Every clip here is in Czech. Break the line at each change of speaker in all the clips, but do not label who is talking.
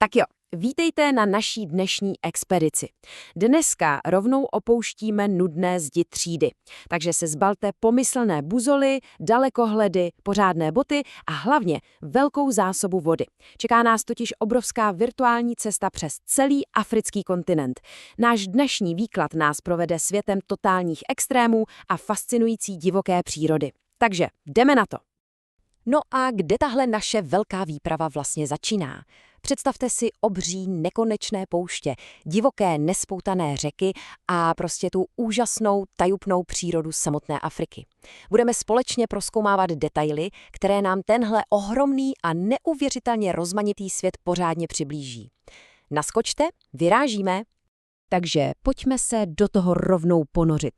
Tak jo, vítejte na naší dnešní expedici. Dneska rovnou opouštíme nudné zdi třídy, takže se zbalte pomyslné buzoly, dalekohledy, pořádné boty a hlavně velkou zásobu vody. Čeká nás totiž obrovská virtuální cesta přes celý africký kontinent. Náš dnešní výklad nás provede světem totálních extrémů a fascinující divoké přírody. Takže jdeme na to. No a kde tahle naše velká výprava vlastně začíná? Představte si obří nekonečné pouště, divoké nespoutané řeky a prostě tu úžasnou tajupnou přírodu samotné Afriky. Budeme společně prozkoumávat detaily, které nám tenhle ohromný a neuvěřitelně rozmanitý svět pořádně přiblíží. Naskočte, vyrážíme! Takže pojďme se do toho rovnou ponořit.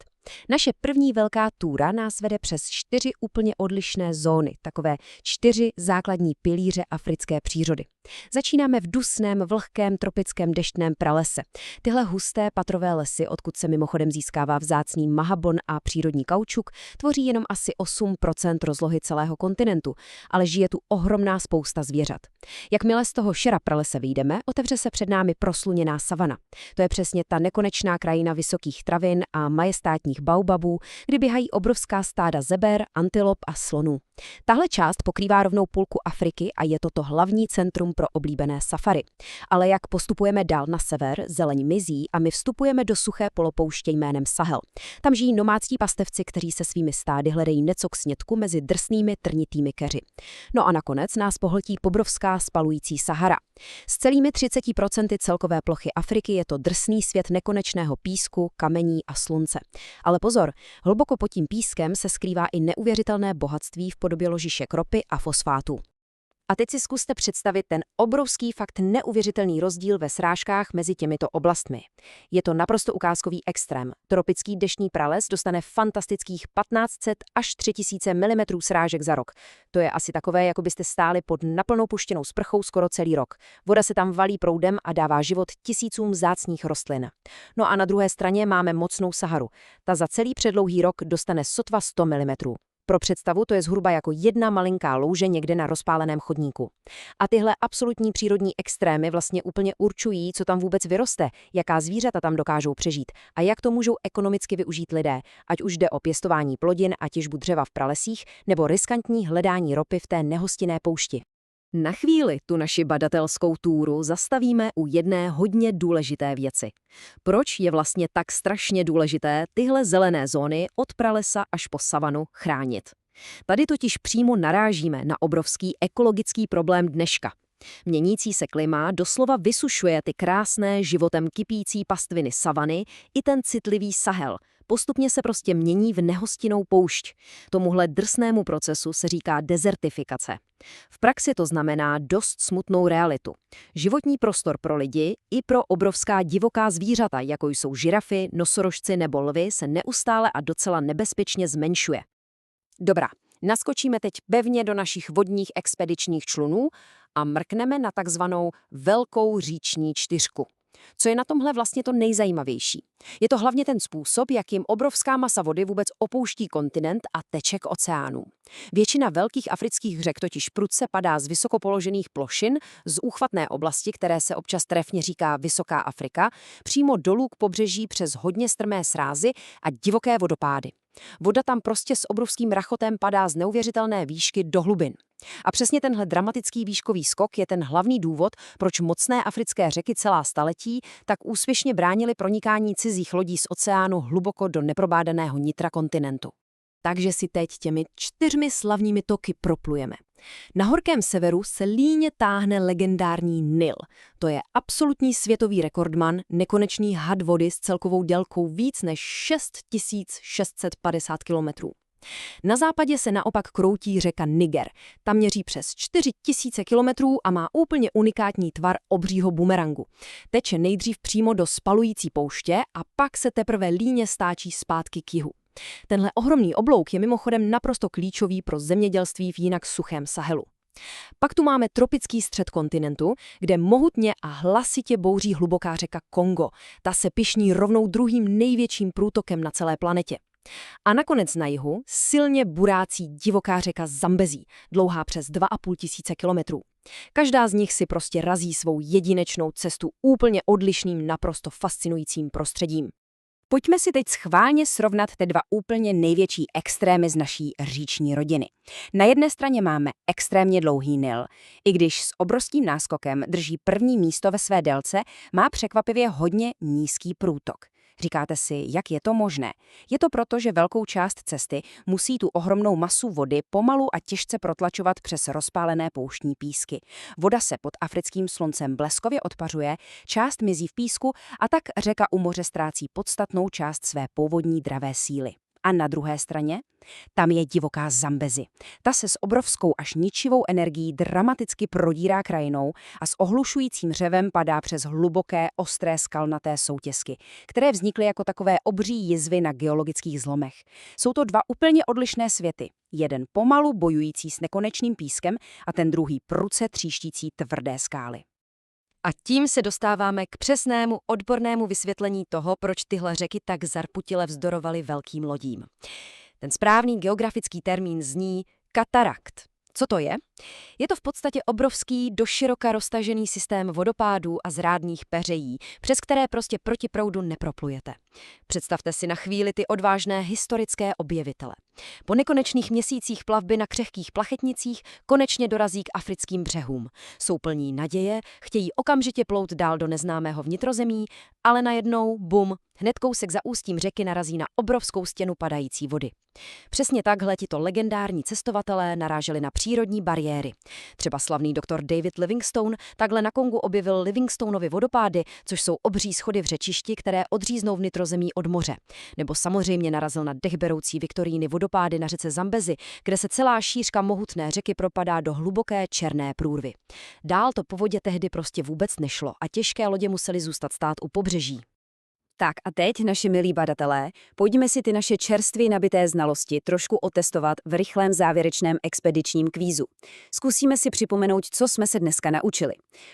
Naše první velká túra nás vede přes 4 úplně odlišné zóny, takové 4 základní pilíře africké přírody. Začínáme v dusném, vlhkém, tropickém deštném pralese. Tyhle husté patrové lesy, odkud se mimochodem získává vzácný mahabon a přírodní kaučuk, tvoří jenom asi 8% rozlohy celého kontinentu, ale žije tu ohromná spousta zvěřat. Jakmile z toho šera pralese vyjdeme, otevře se před námi prosluněná savana. To je přesně ta nekonečná krajina vysokých travin a majestátních baobabů, kdy běhají obrovská stáda zeber, antilop a slonů. Tahle část pokrývá rovnou půlku Afriky a je to hlavní centrum pro oblíbené safari. Ale jak postupujeme dál na sever, zeleň mizí a my vstupujeme do suché polopouště jménem Sahel. Tam žijí nomádští pastevci, kteří se svými stády hledají něco k snědku mezi drsnými trnitými keři. No a nakonec nás pohltí pobrovská spalující Sahara. S celými 30% celkové plochy Afriky je to drsný svět nekonečného písku, kamení a slunce. Ale pozor, hluboko pod tím pískem se skrývá i neuvěřitelné bohatství v podobě ložišek ropy a fosfátů. A teď si zkuste představit ten obrovský, fakt neuvěřitelný rozdíl ve srážkách mezi těmito oblastmi. Je to naprosto ukázkový extrém. Tropický deštný prales dostane fantastických 1500 až 3000 mm srážek za rok. To je asi takové, jako byste stáli pod naplnou puštěnou sprchou skoro celý rok. Voda se tam valí proudem a dává život tisícům vzácných rostlin. No a na druhé straně máme mocnou Saharu. Ta za celý předlouhý rok dostane sotva 100 mm. Pro představu to je zhruba jako jedna malinká louže někde na rozpáleném chodníku. A tyhle absolutní přírodní extrémy vlastně úplně určují, co tam vůbec vyroste, jaká zvířata tam dokážou přežít a jak to můžou ekonomicky využít lidé, ať už jde o pěstování plodin a těžbu dřeva v pralesích, nebo riskantní hledání ropy v té nehostinné poušti. Na chvíli tu naši badatelskou túru zastavíme u jedné hodně důležité věci. Proč je vlastně tak strašně důležité tyhle zelené zóny od pralesa až po savanu chránit? Tady totiž přímo narážíme na obrovský ekologický problém dneška. Měnící se klima doslova vysušuje ty krásné, životem kypící pastviny savany i ten citlivý Sahel. Postupně se prostě mění v nehostinnou poušť. Tomuhle drsnému procesu se říká dezertifikace. V praxi to znamená dost smutnou realitu. Životní prostor pro lidi i pro obrovská divoká zvířata, jako jsou žirafy, nosorožci nebo lvy, se neustále a docela nebezpečně zmenšuje. Dobrá, naskočíme teď pevně do našich vodních expedičních člunů a mrkneme na takzvanou velkou říční čtyřku. Co je na tomhle vlastně to nejzajímavější? Je to hlavně ten způsob, jakým obrovská masa vody vůbec opouští kontinent a teče k oceánům. Většina velkých afrických řek totiž prudce padá z vysoko položených plošin, z úchvatné oblasti, které se občas trefně říká Vysoká Afrika, přímo dolů k pobřeží přes hodně strmé srázy a divoké vodopády. Voda tam prostě s obrovským rachotem padá z neuvěřitelné výšky do hlubin. A přesně tenhle dramatický výškový skok je ten hlavní důvod, proč mocné africké řeky celá staletí tak úspěšně bránily pronikání cizích lodí z oceánu hluboko do neprobádaného nitra kontinentu. Takže si teď těmi 4 slavnými toky proplujeme. Na horkém severu se líně táhne legendární Nil. To je absolutní světový rekordman, nekonečný had vody s celkovou délkou víc než 6650 kilometrů. Na západě se naopak kroutí řeka Niger. Ta měří přes 4000 kilometrů a má úplně unikátní tvar obřího bumerangu. Teče nejdřív přímo do spalující pouště a pak se teprve líně stáčí zpátky k jihu. Tenhle ohromný oblouk je mimochodem naprosto klíčový pro zemědělství v jinak suchém Sahelu. Pak tu máme tropický střed kontinentu, kde mohutně a hlasitě bouří hluboká řeka Kongo. Ta se pyšní rovnou druhým největším průtokem na celé planetě. A nakonec na jihu silně burácí divoká řeka Zambezí, dlouhá přes 2500 kilometrů. Každá z nich si prostě razí svou jedinečnou cestu úplně odlišným, naprosto fascinujícím prostředím. Pojďme si teď schválně srovnat ty dva úplně největší extrémy z naší říční rodiny. Na jedné straně máme extrémně dlouhý Nil. I když s obrovským náskokem drží první místo ve své délce, má překvapivě hodně nízký průtok. Říkáte si, jak je to možné? Je to proto, že velkou část cesty musí tu ohromnou masu vody pomalu a těžce protlačovat přes rozpálené pouštní písky. Voda se pod africkým sluncem bleskově odpařuje, část mizí v písku a tak řeka u moře ztrácí podstatnou část své původní dravé síly. A na druhé straně? Tam je divoká Zambezi. Ta se s obrovskou až ničivou energií dramaticky prodírá krajinou a s ohlušujícím řevem padá přes hluboké, ostré skalnaté soutěsky, které vznikly jako takové obří jizvy na geologických zlomech. Jsou to dva úplně odlišné světy. Jeden pomalu bojující s nekonečným pískem a ten druhý prudce tříštící tvrdé skály. A tím se dostáváme k přesnému odbornému vysvětlení toho, proč tyhle řeky tak zarputile vzdorovaly velkým lodím. Ten správný geografický termín zní katarakt. Co to je? Je to v podstatě obrovský, doširoka roztažený systém vodopádů a zrádných peřejí, přes které prostě proti proudu neproplujete. Představte si na chvíli ty odvážné historické objevitele. Po nekonečných měsících plavby na křehkých plachetnicích konečně dorazí k africkým břehům. Jsou plní naděje, chtějí okamžitě plout dál do neznámého vnitrozemí, ale najednou, bum, hned kousek za ústím řeky narazí na obrovskou stěnu padající vody. Přesně takhle tito legendární cestovatelé naráželi na přírodní bariéry. Třeba slavný doktor David Livingstone takhle na Kongu objevil Livingstoneovy vodopády, což jsou obří schody v řečišti, které odříznou vnitrozemí od moře. Nebo samozřejmě narazil na dechberoucí Viktoríny vodopády na řece Zambezi, kde se celá šířka mohutné řeky propadá do hluboké černé průrvy. Dál to po vodě tehdy prostě vůbec nešlo a těžké lodě musely zůstat stát u pobřeží. Tak a teď, naši milí badatelé, pojďme si ty naše čerstvě nabité znalosti trošku otestovat v rychlém závěrečném expedičním kvízu. Zkusíme si připomenout, co jsme se dneska naučili.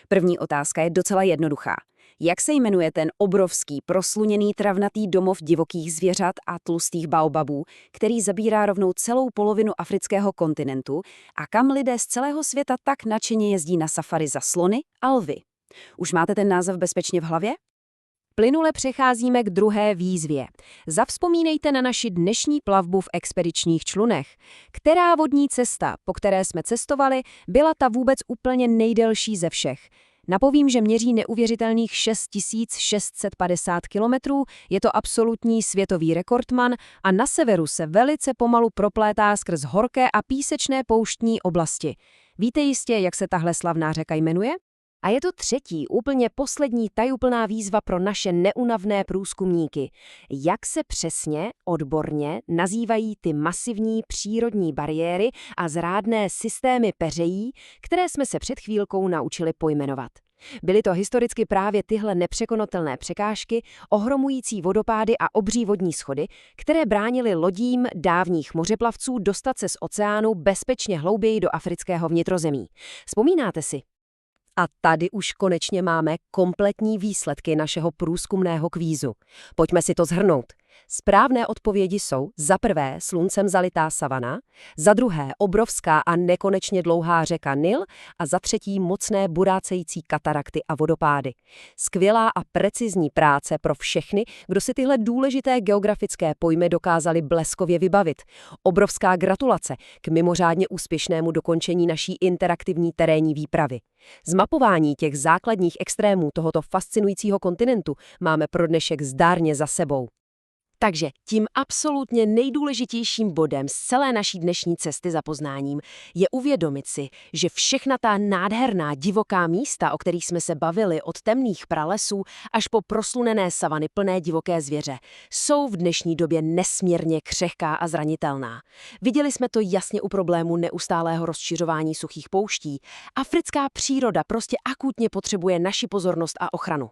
První otázka je docela jednoduchá. Jak se jmenuje ten obrovský, prosluněný travnatý domov divokých zvěřat a tlustých baobabů, který zabírá rovnou celou polovinu afrického kontinentu a kam lidé z celého světa tak nadšeně jezdí na safari za slony a lvy? Už máte ten název bezpečně v hlavě? Plynule přecházíme k druhé výzvě. Zavzpomínejte na naši dnešní plavbu v expedičních člunech. Která vodní cesta, po které jsme cestovali, byla ta vůbec úplně nejdelší ze všech? Napovím, že měří neuvěřitelných 6650 kilometrů, je to absolutní světový rekordman a na severu se velice pomalu proplétá skrz horké a písečné pouštní oblasti. Víte jistě, jak se tahle slavná řeka jmenuje? A je to třetí, úplně poslední tajuplná výzva pro naše neúnavné průzkumníky. Jak se přesně, odborně, nazývají ty masivní přírodní bariéry a zrádné systémy peřejí, které jsme se před chvílkou naučili pojmenovat? Byly to historicky právě tyhle nepřekonatelné překážky, ohromující vodopády a obří vodní schody, které bránily lodím dávných mořeplavců dostat se z oceánu bezpečně hlouběji do afrického vnitrozemí. Vzpomínáte si? A tady už konečně máme kompletní výsledky našeho průzkumného kvízu. Pojďme si to shrnout. Správné odpovědi jsou za prvé sluncem zalitá savana, za druhé obrovská a nekonečně dlouhá řeka Nil a za třetí mocné burácející katarakty a vodopády. Skvělá a precizní práce pro všechny, kdo si tyhle důležité geografické pojmy dokázali bleskově vybavit. Obrovská gratulace k mimořádně úspěšnému dokončení naší interaktivní terénní výpravy. Zmapování těch základních extrémů tohoto fascinujícího kontinentu máme pro dnešek zdárně za sebou. Takže tím absolutně nejdůležitějším bodem z celé naší dnešní cesty za poznáním je uvědomit si, že všechna ta nádherná divoká místa, o kterých jsme se bavili od temných pralesů až po proslunené savany plné divoké zvěře, jsou v dnešní době nesmírně křehká a zranitelná. Viděli jsme to jasně u problému neustálého rozšiřování suchých pouští. Africká příroda prostě akutně potřebuje naši pozornost a ochranu.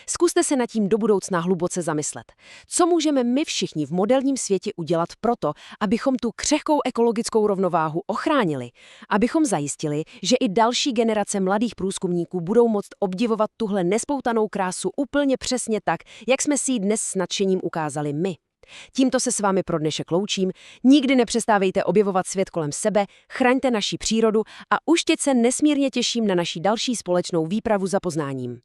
Zkuste se nad tím do budoucna hluboce zamyslet. Co můžeme my všichni v moderním světě udělat proto, abychom tu křehkou ekologickou rovnováhu ochránili, abychom zajistili, že i další generace mladých průzkumníků budou moct obdivovat tuhle nespoutanou krásu úplně přesně tak, jak jsme si ji dnes s nadšením ukázali my. Tímto se s vámi pro dnešek loučím. Nikdy nepřestávejte objevovat svět kolem sebe, chraňte naši přírodu a už teď se nesmírně těším na naší další společnou výpravu za poznáním.